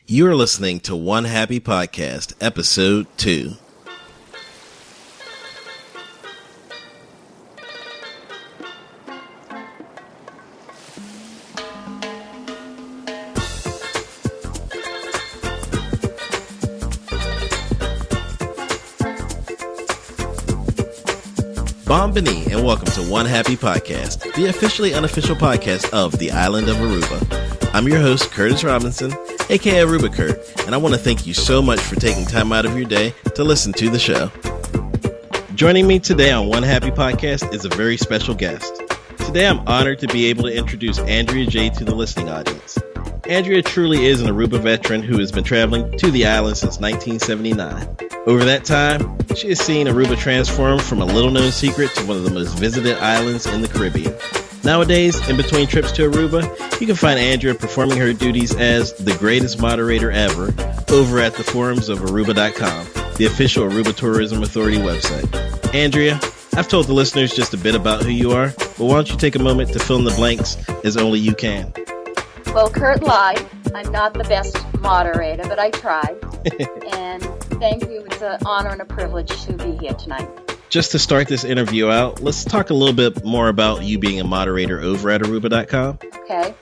You are listening to One Happy Podcast, Episode 2. Bombini, and welcome to One Happy Podcast, the officially unofficial podcast of the island of Aruba. I'm your host, Curtis Robinson, aka Aruba Kurt, and I want to thank you so much for taking time out of your day to listen to the show. Joining me today on One Happy Podcast is a very special guest. Today I'm honored to be able to introduce Andrea J to the listening audience. Andrea truly is an Aruba veteran who has been traveling to the island since 1979. Over that time, she has seen Aruba transform from a little-known secret to one of the most visited islands in the Caribbean. Nowadays, in between trips to Aruba, you can find Andrea performing her duties as the greatest moderator ever over at the forums of Aruba.com, the official Aruba Tourism Authority website. Andrea, I've told the listeners just a bit about who you are, but why don't you take a moment to fill in the blanks as only you can? Well, Kurt lied. I'm not the best moderator, but I tried. And thank you. It's an honor and a privilege to be here tonight. Just to start this interview out, let's talk a little bit more about you being a moderator over at Aruba.com. Okay.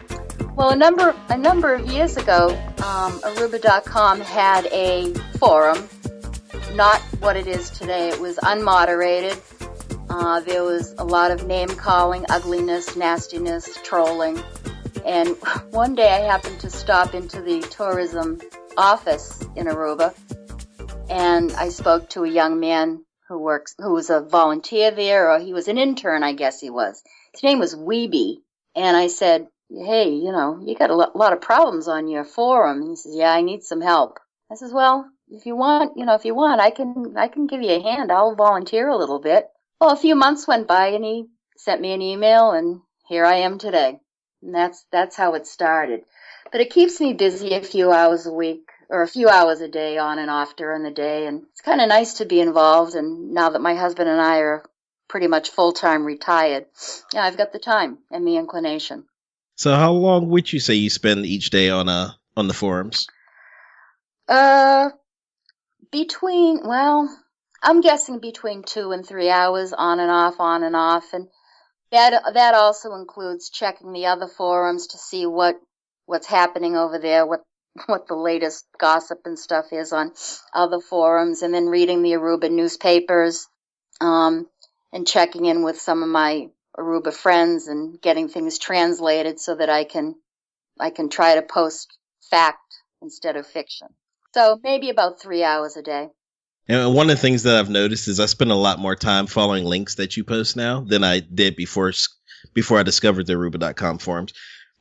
Well, a number of years ago, Aruba.com had a forum, not what it is today. It was unmoderated. There was a lot of name-calling, ugliness, nastiness, trolling. And one day I happened to stop into the tourism office in Aruba, and I spoke to a young man who was a volunteer there, or he was an intern, I guess he was. His name was Weeby, and I said, "Hey, you got a lot of problems on your forum." And he says, "Yeah, I need some help." I says, "Well, if you want, I can give you a hand. I'll volunteer a little bit." Well, a few months went by, and he sent me an email, and here I am today. And that's how it started. But it keeps me busy a few hours a week, or a few hours a day on and off during the day. And it's kind of nice to be involved. And now that my husband and I are pretty much full-time retired, yeah, I've got the time and the inclination. So how long would you say you spend each day on the forums? I'm guessing between 2 and 3 hours on and off. And that also includes checking the other forums to see what's happening over there, what the latest gossip and stuff is on other forums, and then reading the Aruba newspapers, and checking in with some of my Aruba friends and getting things translated so that I can try to post fact instead of fiction. So maybe about 3 hours a day. And one of the things that I've noticed is I spend a lot more time following links that you post now than I did before I discovered the Aruba.com forums.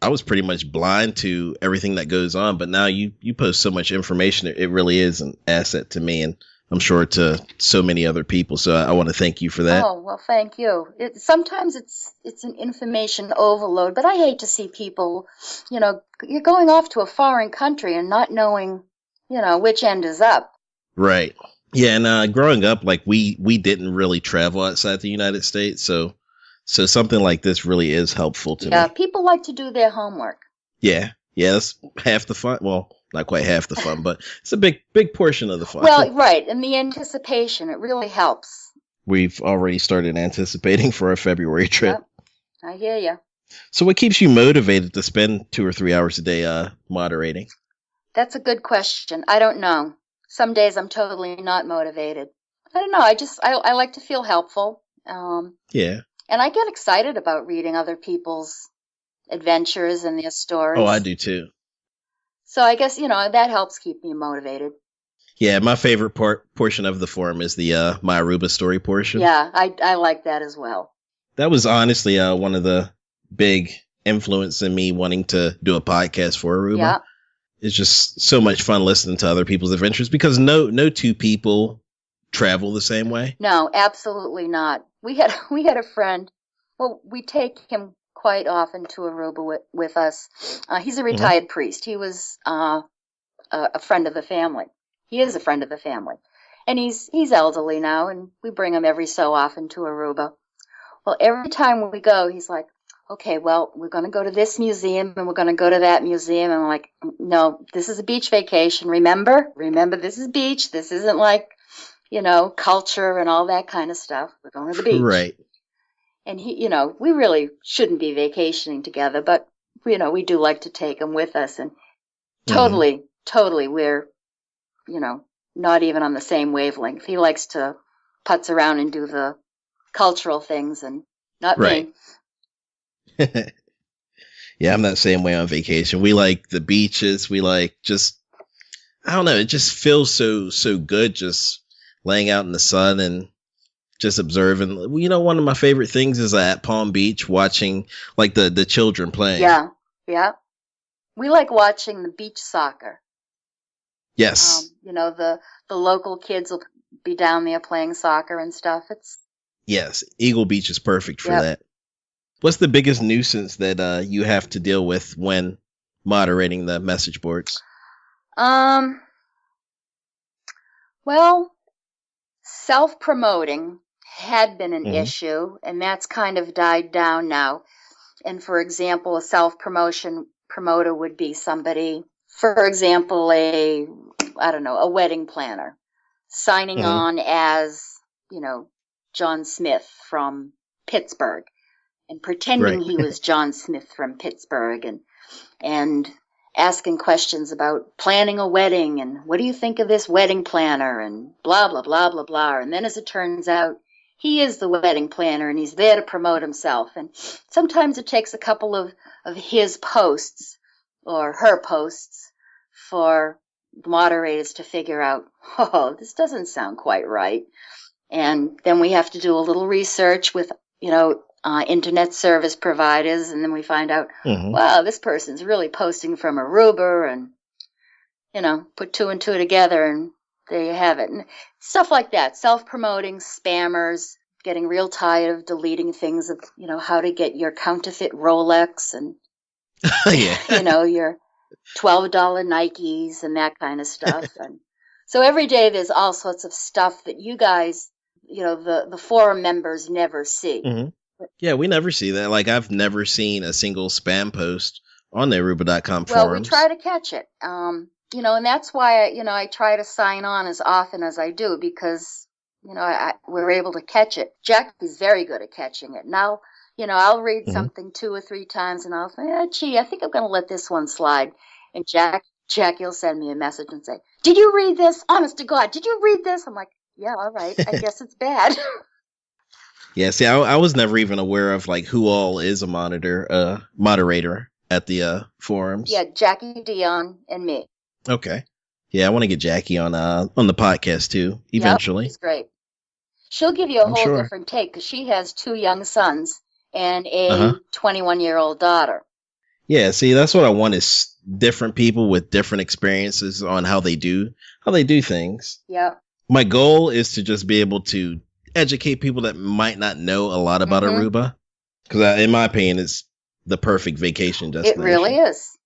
I was pretty much blind to everything that goes on, but now you post so much information. It really is an asset to me, and I'm sure to so many other people. So I want to thank you for that. Oh, well, thank you. Sometimes it's an information overload, but I hate to see people, you're going off to a foreign country and not knowing, which end is up. Right. Yeah, and growing up, like we didn't really travel outside the United States, so something like this really is helpful to me. Yeah, people like to do their homework. Yeah, that's half the fun. Well, not quite half the fun, but it's a big portion of the fun. Well, right, and the anticipation, it really helps. We've already started anticipating for our February trip. Yep, I hear you. So what keeps you motivated to spend 2 or 3 hours a day moderating? That's a good question. I don't know. Some days I'm totally not motivated. I don't know. I like to feel helpful. Yeah. And I get excited about reading other people's adventures and their stories. Oh, I do too. So I guess, that helps keep me motivated. Yeah, my favorite portion of the forum is the My Aruba Story portion. Yeah, I like that as well. That was honestly one of the big influence in me wanting to do a podcast for Aruba. Yeah. It's just so much fun listening to other people's adventures because no two people travel the same way. No, absolutely not. We had a friend. Well, we take him quite often to Aruba with us. He's a retired priest. He was a friend of the family. He is a friend of the family, and he's elderly now, and we bring him every so often to Aruba. Well, every time we go, he's like, okay, well, we're going to go to this museum and we're going to go to that museum. And I'm like, no, this is a beach vacation. Remember, this is beach. This isn't like, culture and all that kind of stuff. We're going to the beach. Right. And we really shouldn't be vacationing together, but we do like to take him with us. And totally, we're, not even on the same wavelength. He likes to putz around and do the cultural things and not right. me. Yeah, I'm that same way on vacation. We like the beaches. We like I don't know. It just feels so good just laying out in the sun and just observing. One of my favorite things is at Palm Beach watching like the children playing. Yeah. We like watching the beach soccer. Yes. The local kids will be down there playing soccer and stuff. Yes, Eagle Beach is perfect for that. What's the biggest nuisance that you have to deal with when moderating the message boards? Well, self-promoting had been an issue, and that's kind of died down now. And for example, a self-promotion promoter would be somebody, for example, a wedding planner, signing on as, John Smith from Pittsburgh and pretending he was John Smith from Pittsburgh and asking questions about planning a wedding and what do you think of this wedding planner and blah, blah, blah, blah, blah. And then as it turns out, he is the wedding planner and he's there to promote himself. And sometimes it takes a couple of his posts or her posts for moderators to figure out, this doesn't sound quite right. And then we have to do a little research with, internet service providers. And then we find out, wow, this person's really posting from Aruba and, put two and two together and there you have it. And stuff like that. Self-promoting, spammers, getting real tired of deleting things of, how to get your counterfeit Rolex and, your $12 Nikes and that kind of stuff. And so every day there's all sorts of stuff that you guys, the forum members never see. Yeah, we never see that. Like, I've never seen a single spam post on the Aruba.com forums. Well, we try to catch it. And that's why, I try to sign on as often as I do because, we're able to catch it. Jack is very good at catching it. Now, I'll read something 2 or 3 times and I'll say, I think I'm going to let this one slide. And Jack, he'll send me a message and say, did you read this? Honest to God, did you read this? I'm like, yeah, all right. I guess it's bad. Yeah, see, I was never even aware of like who all is a moderator at the forums. Yeah, Jackie Dion and me. Okay. Yeah, I want to get Jackie on the podcast too, eventually. Yep, she's great. She'll give you a whole different take because she has 2 young sons and a 21-year-old daughter. Yeah, see, that's what I want is different people with different experiences on how they do things. Yeah. My goal is to just be able to educate people that might not know a lot about Aruba. Because in my opinion, it's the perfect vacation destination. It really is.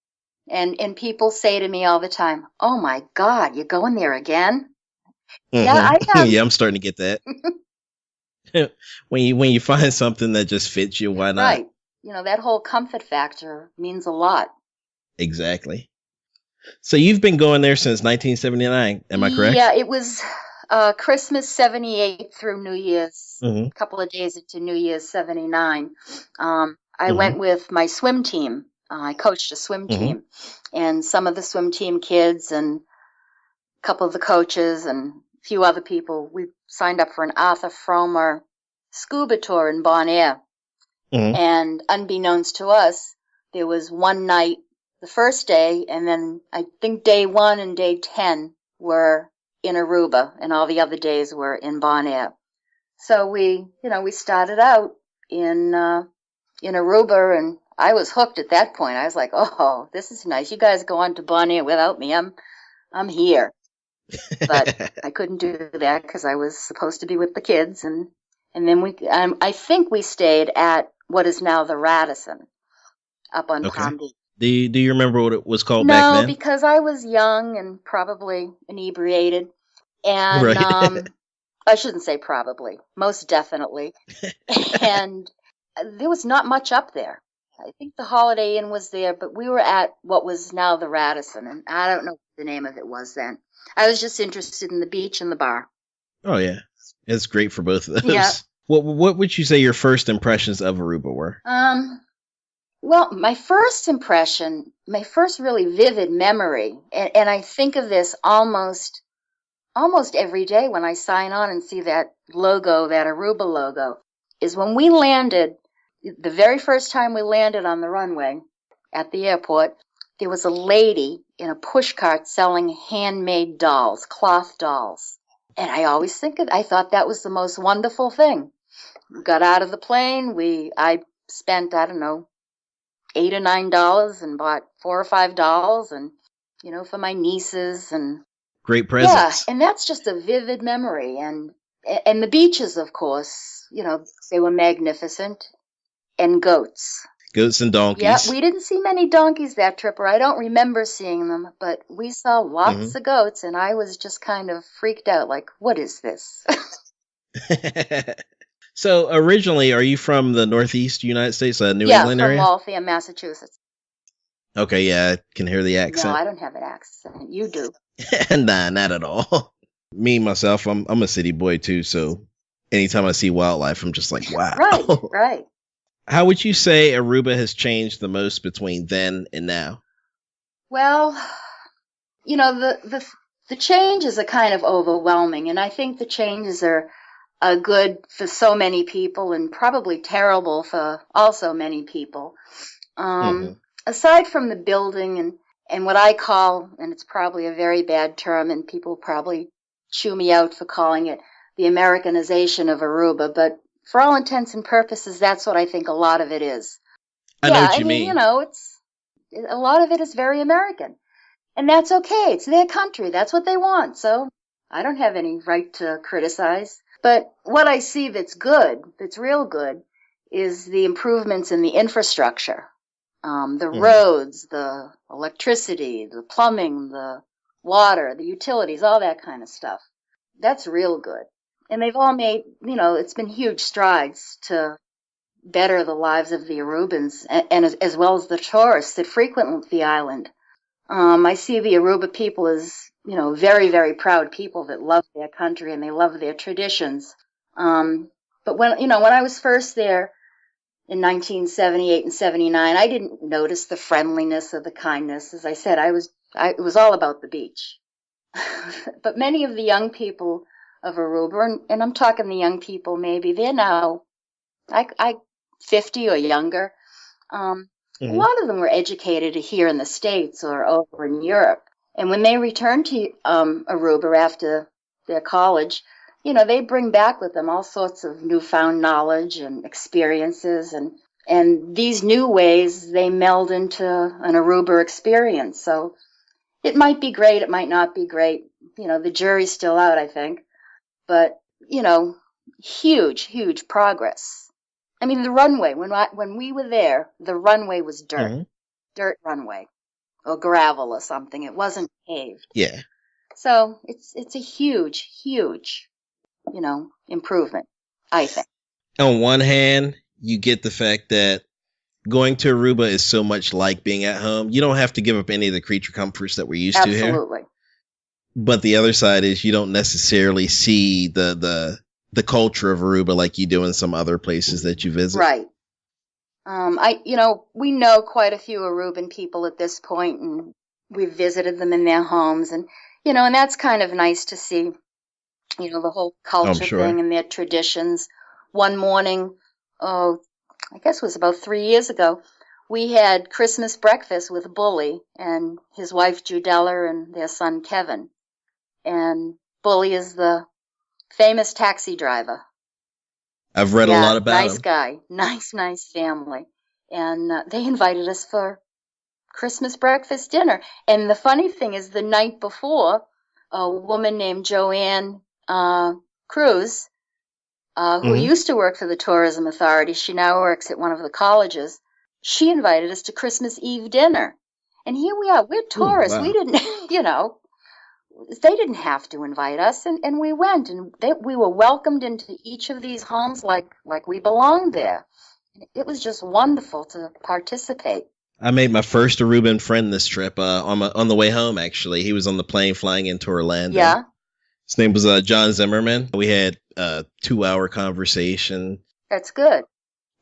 And people say to me all the time, oh my God, you're going there again? Yeah, I have. Yeah, I'm starting to get that. when you find something that just fits you, why not? Right. That whole comfort factor means a lot. Exactly. So you've been going there since 1979, am I correct? Yeah, it was Christmas 78 through New Year's, a couple of days into New Year's 79. I went with my swim team. I coached a swim team, and some of the swim team kids and a couple of the coaches and a few other people, we signed up for an Arthur Fromer scuba tour in Bonaire. And unbeknownst to us, there was one night, the first day, and then I think day 1 and day 10 were in Aruba, and all the other days were in Bonaire. So we started out in Aruba, and I was hooked at that point. I was like, oh, this is nice. You guys go on to Bonaire without me. I'm here. But I couldn't do that because I was supposed to be with the kids, and then I think we stayed at what is now the Radisson up on Palm Beach. Do you remember what it was called back then? No, because I was young and probably inebriated. And I shouldn't say probably, most definitely. And there was not much up there. I think the Holiday Inn was there, but we were at what was now the Radisson, and I don't know what the name of it was then. I was just interested in the beach and the bar. Oh, yeah. It's great for both of those. Yeah. What would you say your first impressions of Aruba were? Well, my first impression, my first really vivid memory, and I think of this almost every day when I sign on and see that logo, that Aruba logo, is when we landed, the very first time we landed on the runway at the airport, there was a lady in a pushcart selling handmade dolls, cloth dolls. And I always I thought that was the most wonderful thing. We got out of the plane, I spent, I don't know, $8 or $9 and bought 4 or 5 dolls and, for my nieces and great presents. Yeah, and that's just a vivid memory. And the beaches, of course, they were magnificent. And goats. Goats and donkeys. Yeah, we didn't see many donkeys that trip, or I don't remember seeing them, but we saw lots of goats, and I was just kind of freaked out, like, what is this? So originally, are you from the Northeast United States, New England area? Yeah, from Waltham, Massachusetts. Okay, yeah, I can hear the accent. No, I don't have an accent. You do. Nah, not at all. Me, myself, I'm a city boy too, so anytime I see wildlife, I'm just like, wow. Right. How would you say Aruba has changed the most between then and now? Well, the changes are kind of overwhelming, and I think the changes are good for so many people and probably terrible for also many people. Aside from the building and what I call, and it's probably a very bad term, and people probably chew me out for calling it the Americanization of Aruba, but for all intents and purposes, that's what I think a lot of it is. I know what you mean. It's a lot of it is very American, and that's okay. It's their country. That's what they want. So I don't have any right to criticize. But what I see that's good, that's real good, is the improvements in the infrastructure, the roads, the electricity, the plumbing, the water, the utilities, all that kind of stuff. That's real good. And they've all made, it's been huge strides to better the lives of the Arubans and as well as the tourists that frequent the island. I see the Aruba people as, very, very proud people that love their country and they love their traditions. But when I was first there in 1978 and 79, I didn't notice the friendliness or the kindness. As I said, it was all about the beach. But many of the young people of Aruba, and I'm talking the young people, maybe they're now 50 or younger. A lot of them were educated here in the States or over in Europe. And when they returned to Aruba after their college, they bring back with them all sorts of newfound knowledge and experiences. And these new ways, they meld into an Aruba experience. So it might be great, it might not be great. The jury's still out, I think. But, huge, huge progress. I mean, the runway, when we were there, the runway was dirt runway or gravel or something. It wasn't paved. Yeah. So it's a huge, huge, improvement, I think. On one hand, you get the fact that going to Aruba is so much like being at home. You don't have to give up any of the creature comforts that we're used to here. Absolutely. But the other side is you don't necessarily see the culture of Aruba like you do in some other places that you visit. Right. We know quite a few Aruban people at this point, and we've visited them in their homes, and and that's kind of nice to see, the whole culture thing and their traditions. One morning, I guess it was about 3 years ago, we had Christmas breakfast with Bully and his wife Judella and their son Kevin. And Bully is the famous taxi driver. I've read a lot about him. Nice guy. Nice family. And they invited us for Christmas breakfast dinner. And the funny thing is, the night before, a woman named Joanne Cruz, who used to work for the Tourism Authority, she now works at one of the colleges, she invited us to Christmas Eve dinner. And here we are. We're tourists. Ooh, wow. We didn't, they didn't have to invite us, and we went, and we were welcomed into each of these homes like we belonged there. It was just wonderful to participate. I made my first Aruban friend this trip on the way home, actually. He was on the plane flying into Orlando. Yeah. His name was John Zimmerman. We had a 2-hour conversation. That's good.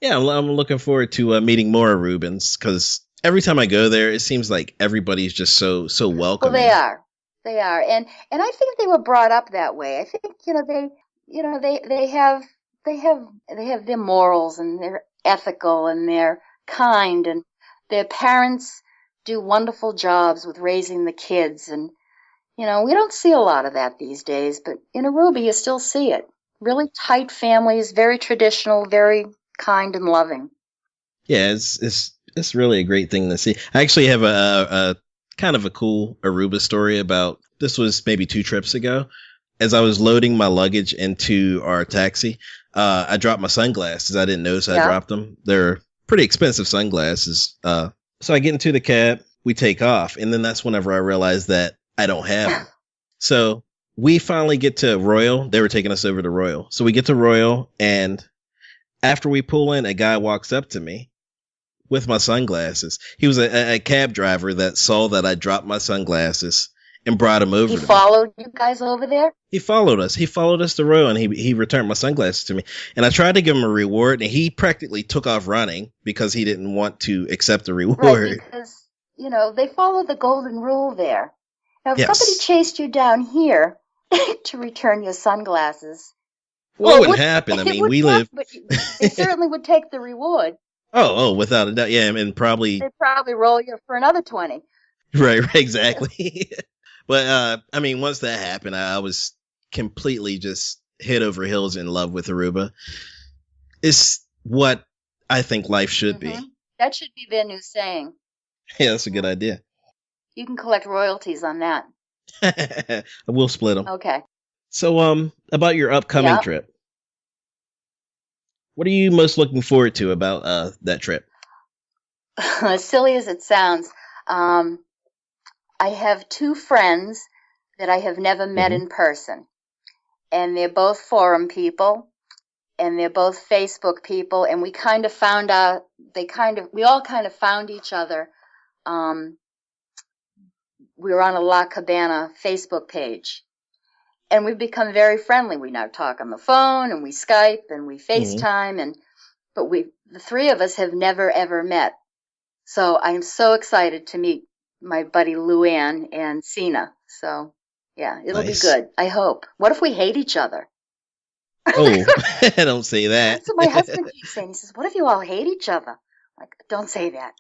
Yeah, I'm looking forward to meeting more Arubans, because every time I go there, it seems like everybody's just so welcoming. Well, they are, and I think they were brought up that way. I think they have their morals, and they're ethical, and they're kind, and their parents do wonderful jobs with raising the kids, and we don't see a lot of that these days, but in Aruba you still see it. Really tight families, very traditional, very kind and loving. Yeah, it's really a great thing to see. I actually have a kind of a cool Aruba story about, this was maybe 2 trips ago. As I was loading my luggage into our taxi, I dropped my sunglasses. I didn't notice I dropped them. They're pretty expensive sunglasses. So I get into the cab, we take off, and then that's whenever I realized that I don't have them. So we finally get to Royal. They were taking us over to Royal. So we get to Royal, and after we pull in, a guy walks up to me with my sunglasses. He was a cab driver that saw that I dropped my sunglasses and brought him over. He followed you guys over there? He followed us. He followed us to Royal, and he returned my sunglasses to me. And I tried to give him a reward, and he practically took off running because he didn't want to accept the reward. Right, because, they follow the golden rule there. Now, if somebody chased you down here to return your sunglasses, what would happen? I mean, we live. But they certainly would take the reward. Oh, without a doubt. Yeah, and probably. They'd probably roll you for another 20. Right, exactly. But, I mean, once that happened, I was completely just head over heels in love with Aruba. It's what I think life should be. That should be their new saying. Yeah, that's a good idea. You can collect royalties on that. We'll split them. Okay. So, about your upcoming trip. What are you most looking forward to about that trip? As silly as it sounds, I have 2 friends that I have never met in person. And they're both forum people, and they're both Facebook people, and we kind of found out, we all kind of found each other. We were on a La Cabana Facebook page, and we've become very friendly. We now talk on the phone, and we Skype, and we FaceTime, but the 3 of us have never ever met. So I'm so excited to meet my buddy Luann and Sina. So yeah, it'll be good. I hope. What if we hate each other? Oh, don't say that. That's what my husband keeps saying. He says, "What if you all hate each other?" Like, don't say that.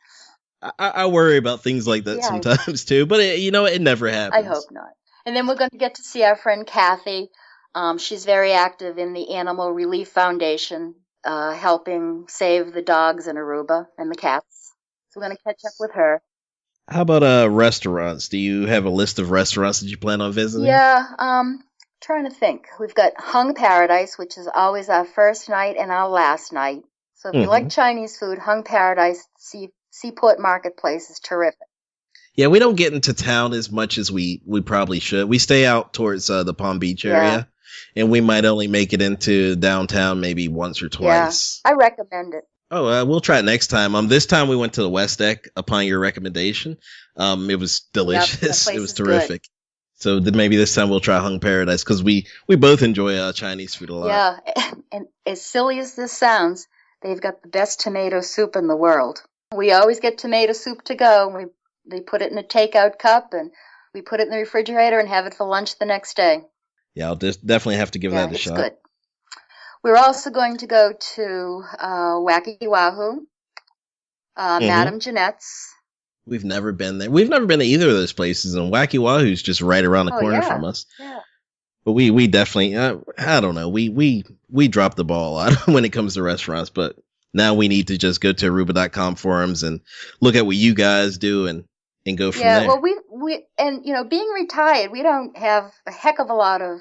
I worry about things like that sometimes too, but it never happens. I hope not. And then we're going to get to see our friend Kathy. She's very active in the Animal Relief Foundation, helping save the dogs in Aruba and the cats. So we're going to catch up with her. How about restaurants? Do you have a list of restaurants that you plan on visiting? Yeah, trying to think. We've got Hung Paradise, which is always our first night and our last night. So if you like Chinese food, Hung Paradise, Seaport Marketplace is terrific. Yeah, we don't get into town as much as we probably should. We stay out towards the Palm Beach area, and we might only make it into downtown maybe once or twice. Yeah, I recommend it. Oh, we'll try it next time. This time we went to the West Deck upon your recommendation. It was delicious. It was terrific. Good. So maybe this time we'll try Hung Paradise, because we both enjoy Chinese food a lot. Yeah, and as silly as this sounds, they've got the best tomato soup in the world. We always get tomato soup to go. They put it in a takeout cup, and we put it in the refrigerator and have it for lunch the next day. Yeah, I'll definitely have to give that a shot. Good. We're also going to go to Wacky Wahoo, Madame Jeanette's. We've never been there. We've never been to either of those places, and Wacky Wahoo's just right around the corner from us. Yeah. But we definitely, I don't know, we drop the ball a lot when it comes to restaurants, but now we need to just go to Aruba.com forums and look at what you guys do and go from there. Yeah, well, we and being retired, we don't have a heck of a lot of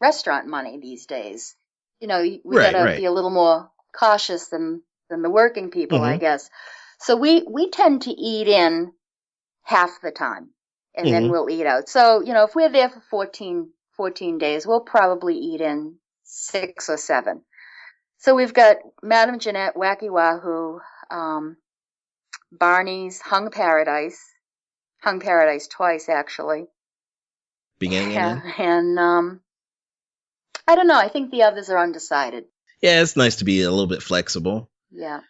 restaurant money these days. We gotta be a little more cautious than the working people, I guess. So we tend to eat in half the time, and then we'll eat out. So, if we're there for 14 days, we'll probably eat in 6 or 7. So we've got Madam Jeanette, Wacky Wahoo, Barney's Hung Paradise twice actually. Beginning and end? And I don't know. I think the others are undecided. Yeah, it's nice to be a little bit flexible. Yeah.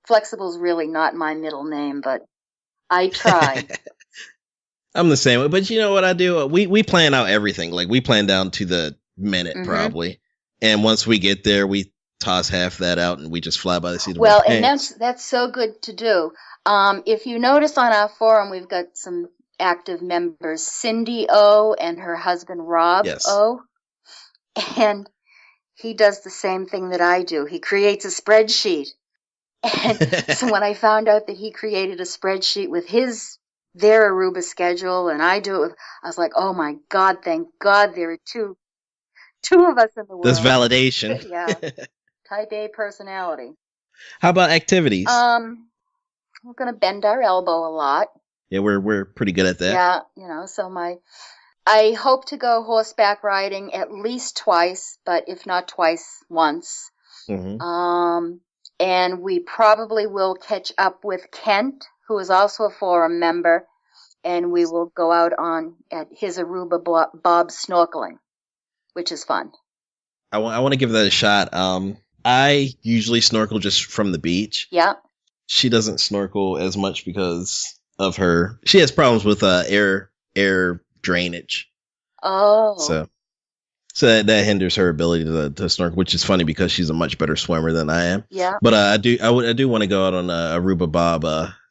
Flexible's really not my middle name, but I try. I'm the same way, but you know what I do? We plan out everything. Like, we plan down to the minute, probably. And once we get there, we toss half that out and we just fly by the seat of our pants. And that's so good to do. If you notice on our forum, we've got some active members, Cindy O and her husband Rob O. And he does the same thing that I do. He creates a spreadsheet. And so when I found out that he created a spreadsheet with their Aruba schedule and I do it, I was like, oh my God, thank God there are two of us in the world. That's validation. Yeah. Type A personality. How about activities? We're going to bend our elbow a lot. Yeah, we're pretty good at that. Yeah, so I hope to go horseback riding at least twice, but if not twice, once. And we probably will catch up with Kent, who is also a forum member, and we will go out at his Aruba Bob snorkeling, which is fun. I want to give that a shot. I usually snorkel just from the beach. Yeah. She doesn't snorkel as much because of she has problems with air drainage. Oh. So that hinders her ability to snorkel, which is funny because she's a much better swimmer than I am. Yeah. But I do want to go out on a Aruba Bob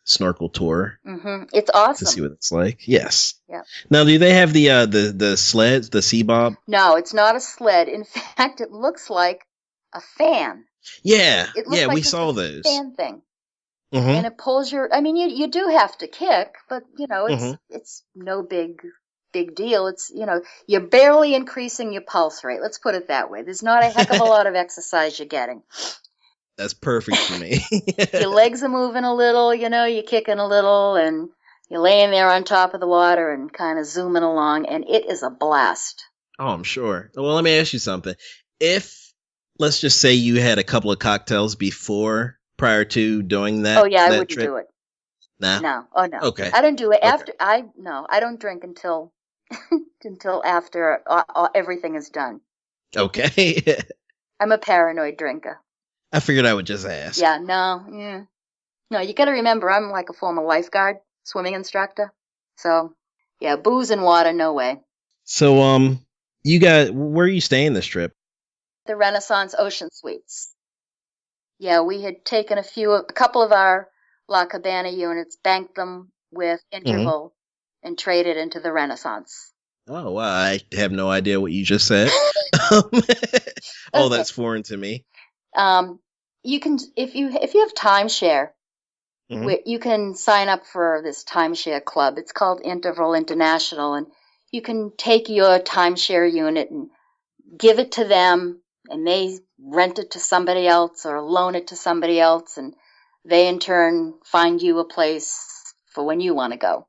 snorkel tour. It's awesome to see what it's like. Yes. Yeah. Now, do they have the sleds, the Sea Bob? No, it's not a sled. In fact, it looks like a fan. Yeah. Like we saw those. Fan thing. And it pulls you do have to kick, but it's no big deal. It's, you're barely increasing your pulse rate. Let's put it that way. There's not a heck of a lot of exercise you're getting. That's perfect for me. Your legs are moving a little, you're kicking a little, and you're laying there on top of the water and kind of zooming along, and it is a blast. Oh, I'm sure. Well, let me ask you something. If, let's just say you had a couple of cocktails prior to doing that. Oh, yeah, I wouldn't do it. Nah? No. Oh, no. Okay. I don't do it after. I don't drink until after everything is done. Okay. I'm a paranoid drinker. I figured I would just ask. Yeah, no, you got to remember, I'm like a former lifeguard, swimming instructor. So, yeah, booze and water, no way. So, where are you staying this trip? The Renaissance Ocean Suites. Yeah, we had taken a couple of our La Cabana units, banked them with Interval, and traded into the Renaissance. Oh, wow. I have no idea what you just said. That's foreign to me. You can, if you have timeshare, you can sign up for this timeshare club. It's called Interval International, and you can take your timeshare unit and give it to them, and they rent it to somebody else or loan it to somebody else, and they in turn find you a place for when you want to go.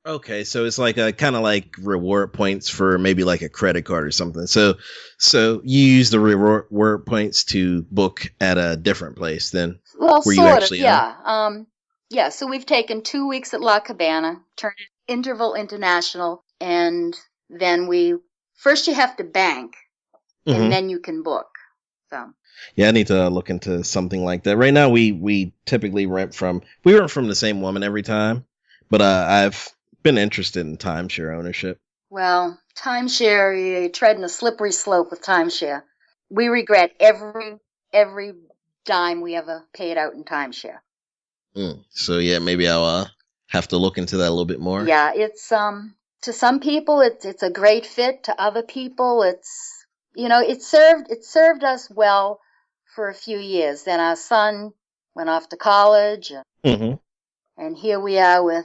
Okay, so it's like a kind of like reward points for maybe like a credit card or something. So you use the reward points to book at a different place than where you actually are. Yeah. So we've taken 2 weeks at La Cabana, turned it Interval International, and then first you have to bank, and then you can book. So. Yeah, I need to look into something like that. Right now, we typically rent from the same woman every time, but I've been interested in timeshare ownership. Well, timeshare, you're treading a slippery slope with timeshare. We regret every dime we ever paid out in timeshare. So yeah, maybe I'll have to look into that a little bit more. Yeah, it's to some people it's a great fit. To other people, it's it served us well for a few years. Then our son went off to college, and here we are with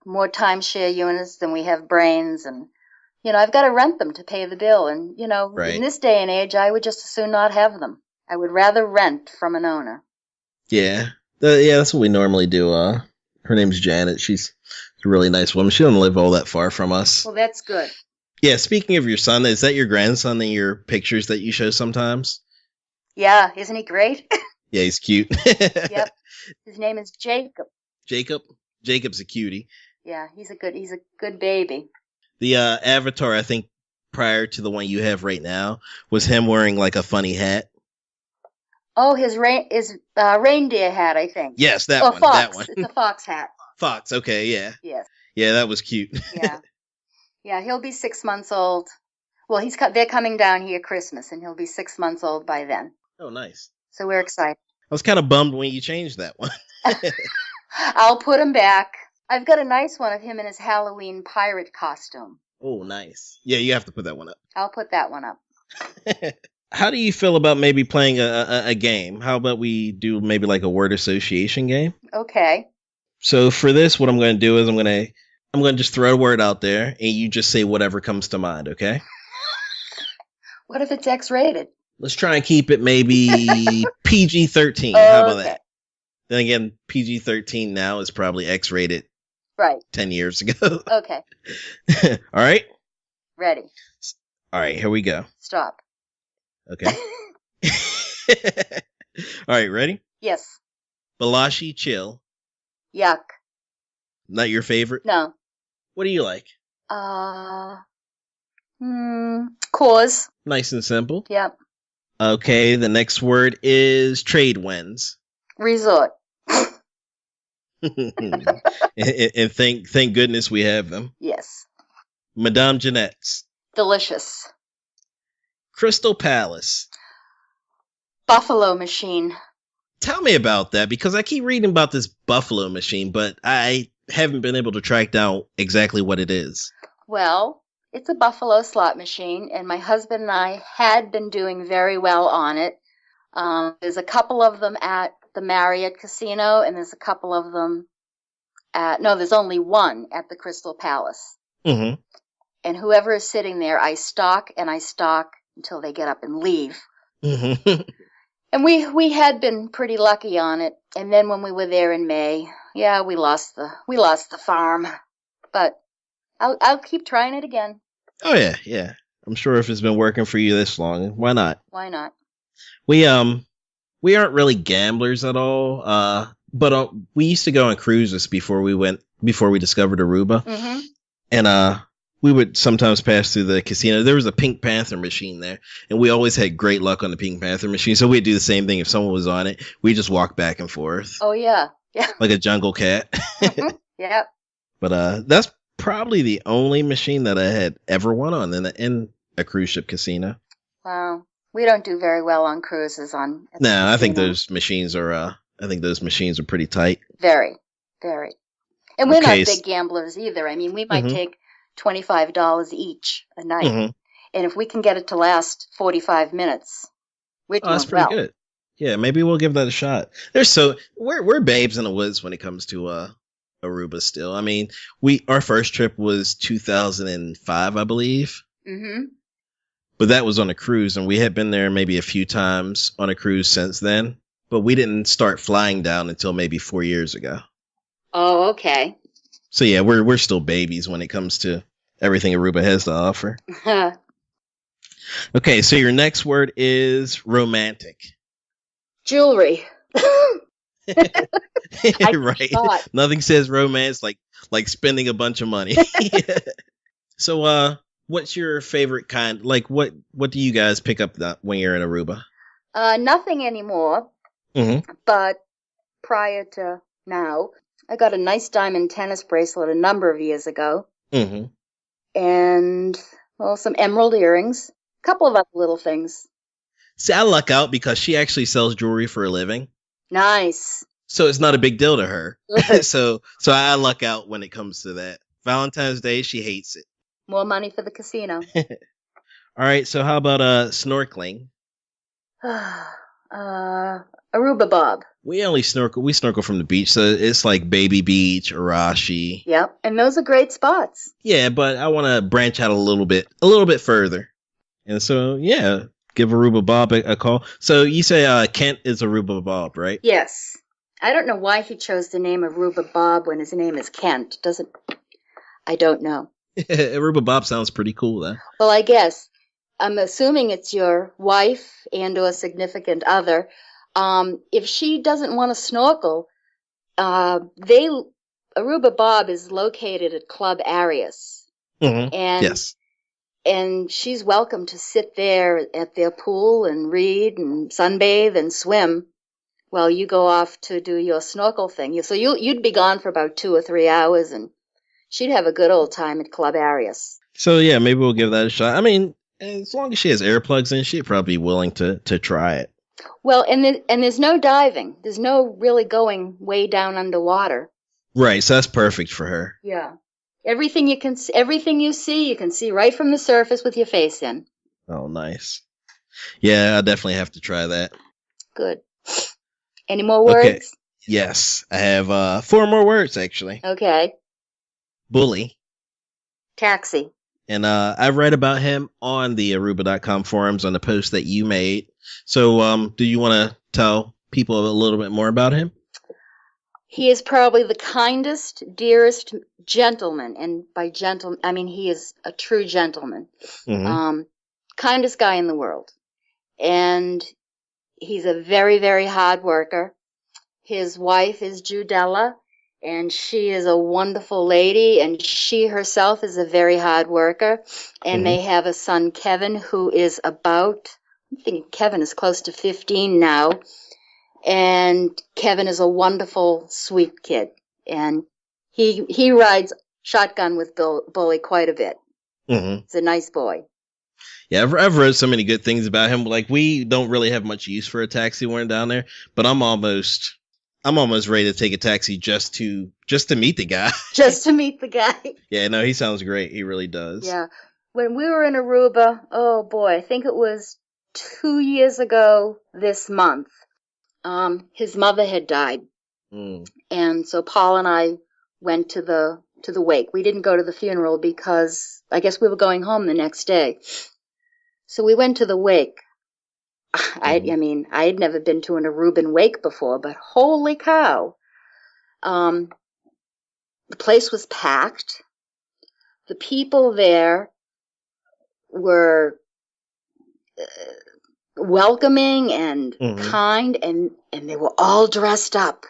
more timeshare units than we have brains, and I've got to rent them to pay the bill, and in this day and age I would just as soon not have them. I would rather rent from an owner. Yeah, that's what we normally do. Her name's Janet. She's a really nice woman. She doesn't live all that far from us. Well, that's good. Yeah, speaking of your son, is that your grandson in your pictures that you show sometimes? Yeah, isn't he great? Yeah, he's cute. Yep. His name is Jacob. Jacob? Jacob's a cutie. Yeah, he's a good baby. The avatar, I think, prior to the one you have right now, was him wearing like a funny hat. Oh, his reindeer hat, I think. Yes, that one. Fox. That one. It's a fox hat. Fox, okay, yeah. Yes. Yeah, that was cute. Yeah. Yeah, he'll be 6 months old. Well, they're coming down here Christmas, and he'll be 6 months old by then. Oh, nice. So we're excited. I was kind of bummed when you changed that one. I'll put him back. I've got a nice one of him in his Halloween pirate costume. Oh, nice. Yeah, you have to put that one up. I'll put that one up. How do you feel about maybe playing a game? How about we do maybe like a word association game? Okay. So for this, what I'm going to do is I'm going to just throw a word out there, and you just say whatever comes to mind, okay? What if it's X-rated? Let's try and keep it maybe PG-13. How about that? Then again, PG-13 now is probably X-rated. Right. 10 years ago. Okay. All right? Ready. All right, here we go. Stop. Okay. All right, ready? Yes. Balashi chill. Yuck. Not your favorite? No. What do you like? Cause. Nice and simple. Yep. Okay, the next word is trade winds. Resort. and thank goodness we have them. Yes. Madame Jeanette's. Delicious. Crystal Palace. Buffalo machine. Tell me about that, because I keep reading about this buffalo machine, but I haven't been able to track down exactly what it is. Well, it's a buffalo slot machine, and my husband and I had been doing very well on it. There's a couple of them at the Marriott Casino, and there's a couple of them there's only one at the Crystal Palace. Mm-hmm. And whoever is sitting there, I stalk until they get up and leave. Mm-hmm. And we had been pretty lucky on it. And then when we were there in May, we lost the farm. But I'll keep trying it again. Oh yeah. I'm sure if it's been working for you this long, why not? Why not? We aren't really gamblers at all. But we used to go on cruises before we discovered Aruba. Mm-hmm. And we would sometimes pass through the casino. There was a Pink Panther machine there, and we always had great luck on the Pink Panther machine. So we'd do the same thing if someone was on it. We just walk back and forth. Oh yeah. Like a jungle cat. Mm-hmm. Yeah. But that's probably the only machine that I had ever won on in a cruise ship casino. Wow. We don't do very well on cruises No, I think those machines are pretty tight. Very, very. And we're not big gamblers either. I mean, we might take $25 each a night. Mm-hmm. And if we can get it to last 45 minutes, we're doing that's pretty good. Yeah, maybe we'll give that a shot. We're babes in the woods when it comes to Aruba still. I mean, our first trip was 2005, I believe. Mm-hmm. But that was on a cruise, and we had been there maybe a few times on a cruise since then. But we didn't start flying down until maybe 4 years ago. Oh, okay. So yeah, we're still babies when it comes to everything Aruba has to offer. Okay, so your next word is romantic. Jewelry. Right. Nothing says romance like spending a bunch of money. So what's your favorite kind? Like what do you guys pick up when you're in Aruba? Nothing anymore. Mm-hmm. But prior to now, I got a nice diamond tennis bracelet a number of years ago. Mm-hmm. And, some emerald earrings. A couple of other little things. See, I luck out because she actually sells jewelry for a living. Nice. So it's not a big deal to her. So I luck out when it comes to that. Valentine's Day, she hates it. More money for the casino. All right, so how about snorkeling? Aruba Bob. We snorkel from the beach, so it's like Baby Beach, Arashi. Yep, and those are great spots. Yeah, but I want to branch out a little bit further. And so, yeah, give Aruba Bob a call. So you say Kent is Aruba Bob, right? Yes. I don't know why he chose the name Aruba Bob when his name is Kent. I don't know. Aruba Bob sounds pretty cool, though. Well, I guess. I'm assuming it's your wife and or significant other. If she doesn't want to snorkel, Aruba Bob is located at Club Arias. Mm-hmm. And yes. And she's welcome to sit there at their pool and read and sunbathe and swim while you go off to do your snorkel thing. So you'd be gone for about 2 or 3 hours, and she'd have a good old time at Club Arias. So yeah, maybe we'll give that a shot. I mean, as long as she has earplugs in, she'd probably be willing to try it. Well, and there's no diving. There's no really going way down underwater. Right, so that's perfect for her. Yeah. Everything you see, you can see right from the surface with your face in. Oh, nice. Yeah, I definitely have to try that. Good. Any more words? Okay. Yes, I have 4 more words, actually. Okay. Bully. Taxi. And I read about him on the Aruba.com forums on the post that you made. So do you want to tell people a little bit more about him? He is probably the kindest, dearest gentleman. And by gentleman, I mean he is a true gentleman. Mm-hmm. Kindest guy in the world. And he's a very, very hard worker. His wife is Judella, and she is a wonderful lady, and she herself is a very hard worker. And mm-hmm. they have a son, Kevin, who is I think Kevin is close to 15 now. And Kevin is a wonderful, sweet kid. And he rides shotgun with Bully quite a bit. Mm-hmm. He's a nice boy. Yeah, I've read so many good things about him. Like, we don't really have much use for a taxi when we're down there, but I'm almost ready to take a taxi just to meet the guy. Just to meet the guy. Yeah, no, he sounds great. He really does. Yeah. When we were in Aruba, oh boy, I think it was 2 years ago this month. His mother had died. Mm. And so Paul and I went to the wake. We didn't go to the funeral because I guess we were going home the next day. So we went to the wake. Mm-hmm. I had never been to an Aruban wake before, but holy cow. The place was packed. The people there were welcoming and mm-hmm. kind, and they were all dressed up.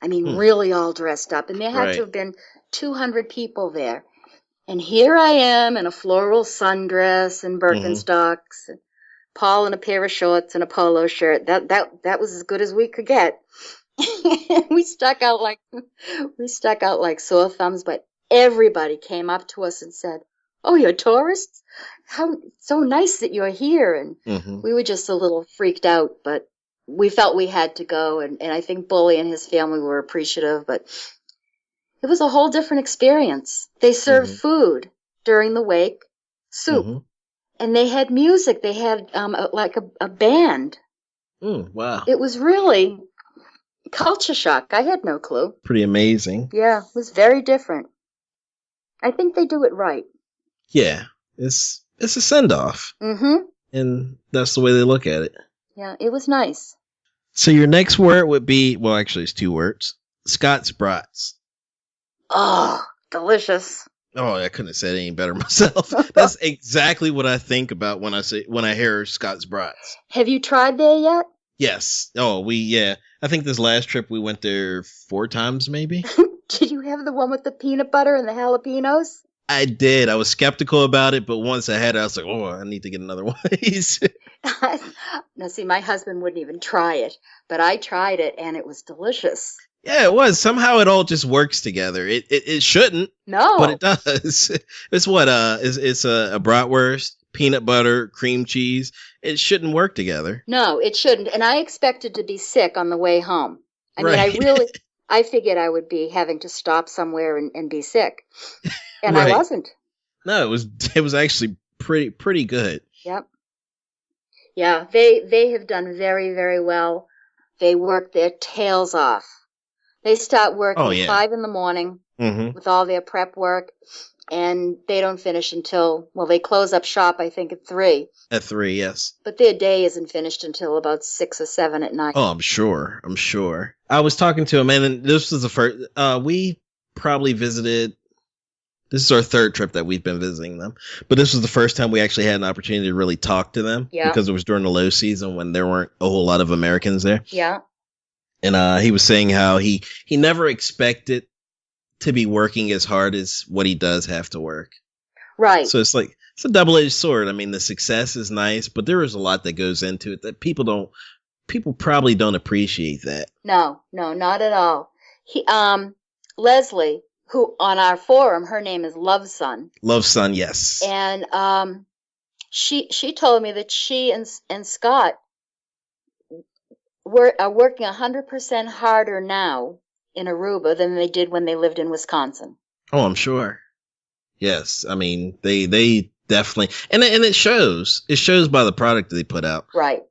Really all dressed up. And there had to have been 200 people there. And here I am in a floral sundress and Birkenstocks, mm-hmm. and Paul in a pair of shorts and a polo shirt. That was as good as we could get. we stuck out like sore thumbs, but everybody came up to us and said, "Oh, you're tourists? How so nice that you're here." And mm-hmm. we were just a little freaked out, but we felt we had to go, and I think Bully and his family were appreciative, but it was a whole different experience. They served mm-hmm. food during the wake, soup, mm-hmm. and they had music. They had a band. Wow. It was really culture shock. I had no clue. Pretty amazing. Yeah, it was very different. I think they do it right. Yeah, it's a send-off. Mm-hmm. And that's the way they look at it. Yeah, it was nice. So your next word would be, well, actually it's 2 words, Scott's brats. Oh, delicious. Oh, I couldn't have said it any better myself. That's exactly what I think about when I hear Scott's brats. Have you tried there yet? Yes. Oh, I think this last trip we went there 4 times maybe. Did you have the one with the peanut butter and the jalapenos? I did. I was skeptical about it, but once I had it, I was like, oh, I need to get another one of these. Now, see, my husband wouldn't even try it, but I tried it, and it was delicious. Yeah, it was. Somehow it all just works together. It shouldn't. No. But it does. It's what? It's a bratwurst, peanut butter, cream cheese. It shouldn't work together. No, it shouldn't. And I expected to be sick on the way home. I figured I would be having to stop somewhere and be sick. And right. I wasn't. No, it was actually pretty good. Yep. Yeah, they have done very, very well. They work their tails off. They start working 5 in the morning mm-hmm. with all their prep work, and they don't finish until, they close up shop, I think, at 3. At 3, yes. But their day isn't finished until about 6 or 7 at night. Oh, I'm sure. I was talking to him, and this was the first, we probably visited This is our third trip that we've been visiting them. But this was the first time we actually had an opportunity to really talk to them. Yeah. Because it was during the low season when there weren't a whole lot of Americans there. Yeah. And he was saying how he never expected to be working as hard as what he does have to work. Right. So it's a double-edged sword. I mean, the success is nice, but there is a lot that goes into it that people probably don't appreciate that. No, not at all. Leslie, who on our forum, her name is Love Sun. Love Sun, yes. And she told me that she and Scott are working 100% harder now in Aruba than they did when they lived in Wisconsin. Oh, I'm sure. Yes, I mean they definitely, and it shows. It shows by the product that they put out. Right.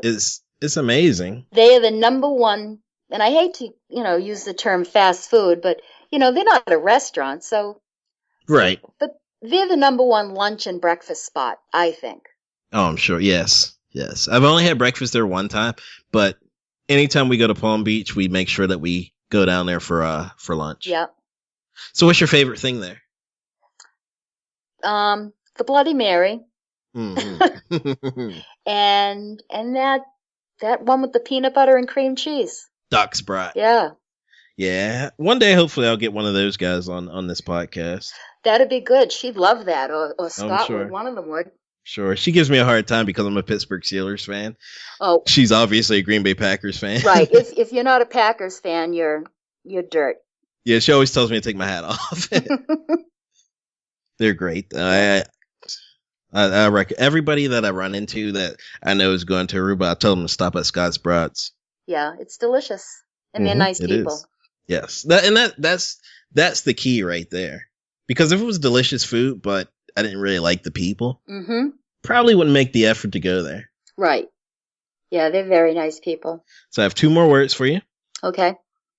It's amazing. They are the number one, and I hate to use the term fast food, but they're not a restaurant, so right. But they're the number one lunch and breakfast spot, I think. Oh, I'm sure. Yes. I've only had breakfast there one time, but anytime we go to Palm Beach, we make sure that we go down there for lunch. Yep. So, what's your favorite thing there? The Bloody Mary. Mm-hmm. and that one with the peanut butter and cream cheese. Duck's brat. Yeah. Yeah. One day, hopefully, I'll get one of those guys on this podcast. That'd be good. She'd love that, or Scott sure. would. One of them would. Sure. She gives me a hard time because I'm a Pittsburgh Steelers fan. Oh. She's obviously a Green Bay Packers fan. Right. If you're not a Packers fan, you're dirt. Yeah, she always tells me to take my hat off. They're great. I reckon everybody that I run into that I know is going to Aruba, I tell them to stop at Scott's Brats. Yeah, it's delicious. And they're nice people. Is. Yes. That's the key right there. Because if it was delicious food, but I didn't really like the people, probably wouldn't make the effort to go there. Right. Yeah, they're very nice people. So I have 2 more words for you. Okay.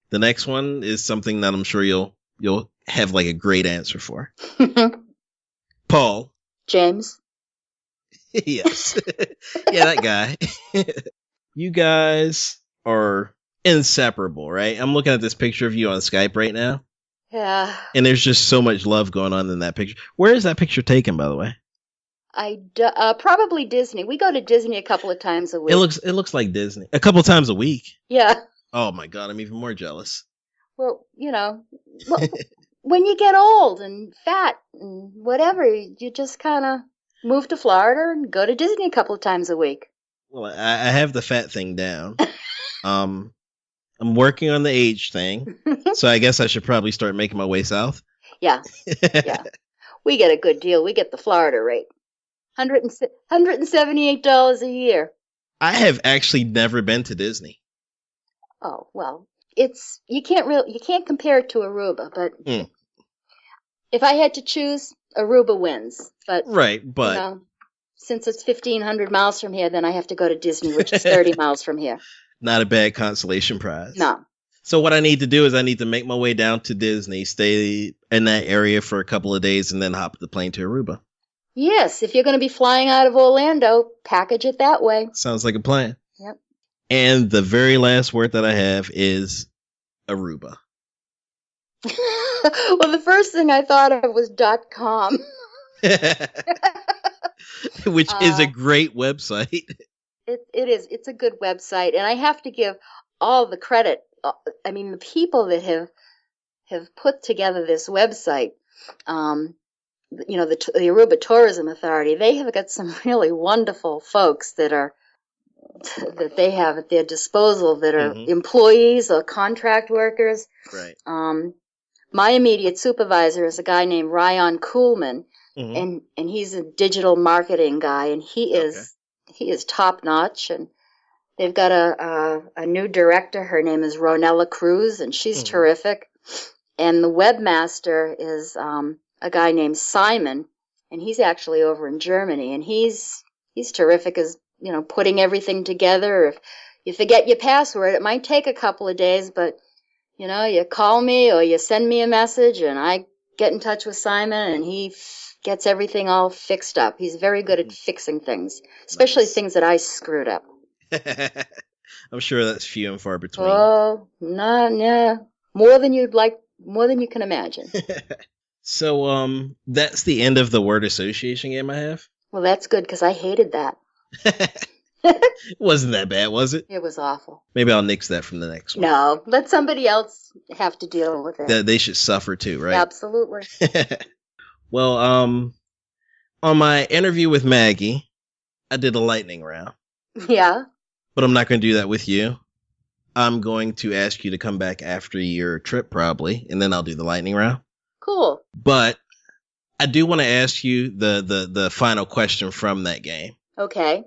The next one is something that I'm sure you'll have like a great answer for. Paul. James. Yes. Yeah, that guy. You guys are inseparable, right? I'm looking at this picture of you on Skype right now. Yeah. And there's just so much love going on in that picture. Where is that picture taken, by the way? Probably Disney. We go to Disney a couple of times a week. It looks like Disney. A couple times a week. Yeah. Oh my God, I'm even more jealous. Well, when you get old and fat and whatever, you just kind of move to Florida and go to Disney a couple of times a week. Well, I have the fat thing down. I'm working on the age thing, so I guess I should probably start making my way south. Yeah. Yeah. We get a good deal. We get the Florida rate. $178 a year. I have actually never been to Disney. Oh, well, you can't compare it to Aruba, but if I had to choose, Aruba wins. But right, but since it's 1,500 miles from here, then I have to go to Disney, which is 30 miles from here. Not a bad consolation prize. No. So what I need to do is I need to make my way down to Disney, stay in that area for a couple of days, and then hop the plane to Aruba. Yes, if you're going to be flying out of Orlando, package it that way. Sounds like a plan. Yep. And the very last word that I have is Aruba. Well, the first thing I thought of was .com. Which is a great website. It is. It's a good website, and I have to give all the credit. I mean, the people that have put together this website, the Aruba Tourism Authority, they have got some really wonderful folks that they have at their disposal that are employees or contract workers. Right. My immediate supervisor is a guy named Ryan Kuhlman, and he's a digital marketing guy, and he is top notch. And they've got a new director. Her name is Ronella Cruz, and she's terrific. And the webmaster is a guy named Simon, and he's actually over in Germany, and he's terrific as putting everything together. If you forget your password, it might take a couple of days, but you call me or you send me a message, and I get in touch with Simon, and he gets everything all fixed up. He's very good at fixing things, especially things that I screwed up. I'm sure that's few and far between. Oh, no, more than you can imagine. So, that's the end of the word association game I have. Well, that's good because I hated that. It wasn't that bad, was it? It was awful. Maybe I'll nix that from the next one. No, let somebody else have to deal with it. They should suffer too, right? Absolutely. Well, on my interview with Maggie, I did a lightning round. Yeah. But I'm not going to do that with you. I'm going to ask you to come back after your trip probably, and then I'll do the lightning round. Cool. But I do want to ask you the final question from that game. Okay.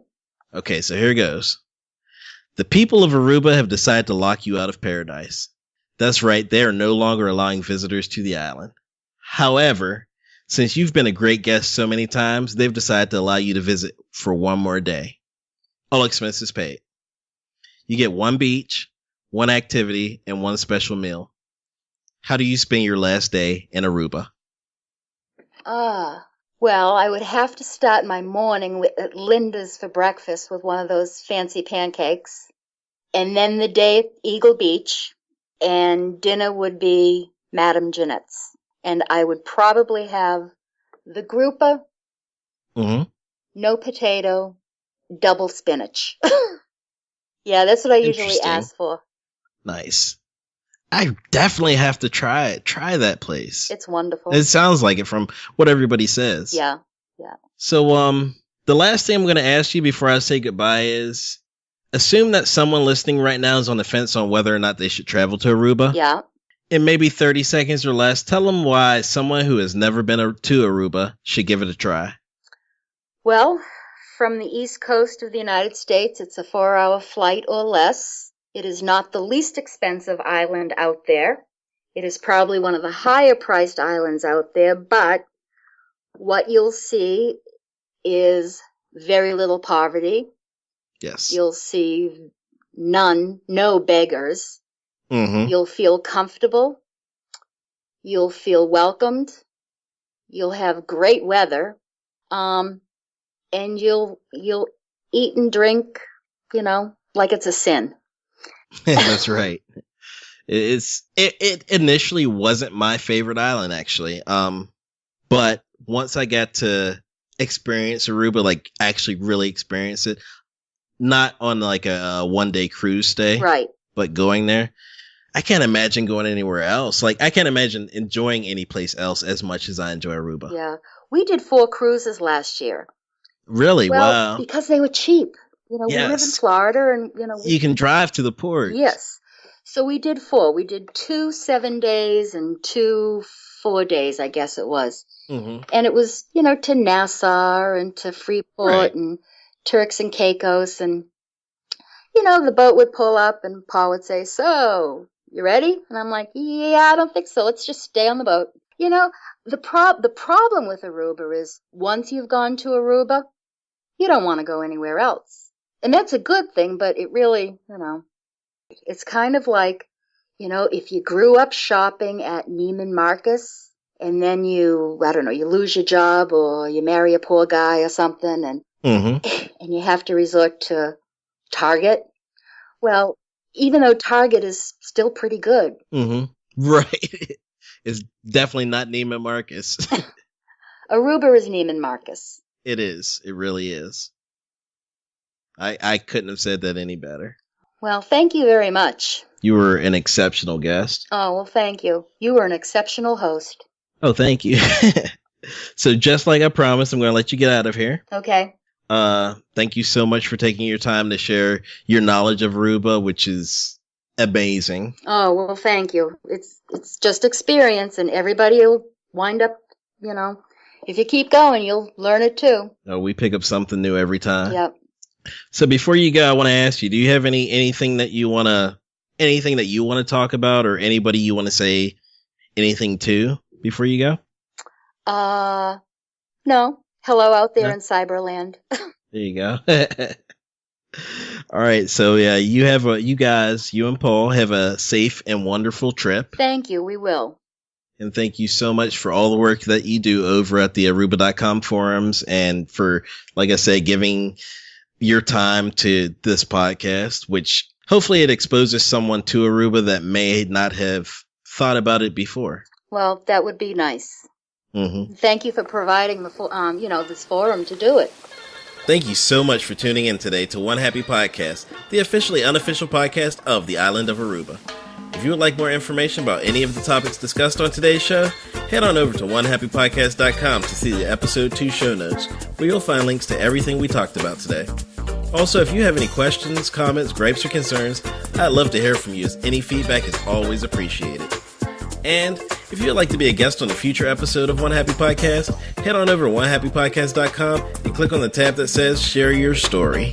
Okay, so here goes. The people of Aruba have decided to lock you out of paradise. That's right, they are no longer allowing visitors to the island. However, since you've been a great guest so many times, they've decided to allow you to visit for one more day. All expenses paid. You get one beach, one activity, and one special meal. How do you spend your last day in Aruba? Well, I would have to start my morning at Linda's for breakfast with one of those fancy pancakes. And then the day at Eagle Beach. And dinner would be Madame Jeanette's. And I would probably have the grouper, no potato, double spinach. Yeah, that's what I usually ask for. Nice. I definitely have to try it. Try that place. It's wonderful. It sounds like it from what everybody says. Yeah. So, the last thing I'm going to ask you before I say goodbye is, assume that someone listening right now is on the fence on whether or not they should travel to Aruba. Yeah. In maybe 30 seconds or less, tell them why someone who has never been to Aruba should give it a try. Well, from the east coast of the United States, it's a 4-hour flight or less. It is not the least expensive island out there. It is probably one of the higher priced islands out there, but what you'll see is very little poverty. Yes. You'll see no beggars. Mm-hmm. You'll feel comfortable. You'll feel welcomed. You'll have great weather. And you'll eat and drink, like it's a sin. That's right. It initially wasn't my favorite island, actually. But once I got to experience Aruba, like actually really experience it, not on like a one-day cruise stay, right? But going there, I can't imagine going anywhere else. Like I can't imagine enjoying any place else as much as I enjoy Aruba. Yeah, we did 4 cruises last year. Really? Well, wow. Because they were cheap. Yes. We live in Florida, and you can drive to the port. Yes. So we did 4. We did 2 7 days and 2 4 days, I guess it was. Mm-hmm. And it was, to Nassau and to Freeport and Turks and Caicos, and the boat would pull up and Paul would say, "So, you ready?" And I'm like, "Yeah, I don't think so. Let's just stay on the boat." The problem with Aruba is once you've gone to Aruba, you don't want to go anywhere else. And that's a good thing, but it really, it's kind of like, if you grew up shopping at Neiman Marcus and then you lose your job or you marry a poor guy or something and you have to resort to Target. Well, even though Target is still pretty good. Mm-hmm. Right. It's definitely not Neiman Marcus. Aruba is Neiman Marcus. It is. It really is. I couldn't have said that any better. Well, thank you very much. You were an exceptional guest. Oh, well, thank you. You were an exceptional host. Oh, thank you. So just like I promised, I'm going to let you get out of here. Okay. Thank you so much for taking your time to share your knowledge of Aruba, which is amazing. Oh, well, thank you. It's just experience, and everybody will wind up, if you keep going, you'll learn it too. Oh, we pick up something new every time. Yep. So before you go, I want to ask you, do you have anything that you want to talk about, or anybody you want to say anything to before you go? No. Hello out there in Cyberland. There you go. All right. So yeah, you and Paul have a safe and wonderful trip. Thank you. We will. And thank you so much for all the work that you do over at the Aruba.com forums, and for, like I said, giving your time to this podcast, which hopefully it exposes someone to Aruba that may not have thought about it before. Well, that would be nice. Thank you for providing this forum to do it. Thank you so much for tuning in today to One Happy Podcast, the officially unofficial podcast of the island of Aruba. If you would like more information about any of the topics discussed on today's show, head on over to onehappypodcast.com to see the episode 2 show notes, where you'll find links to everything we talked about today. Also, if you have any questions, comments, gripes, or concerns, I'd love to hear from you, as any feedback is always appreciated. And if you'd like to be a guest on a future episode of One Happy Podcast, head on over to onehappypodcast.com and click on the tab that says Share Your Story.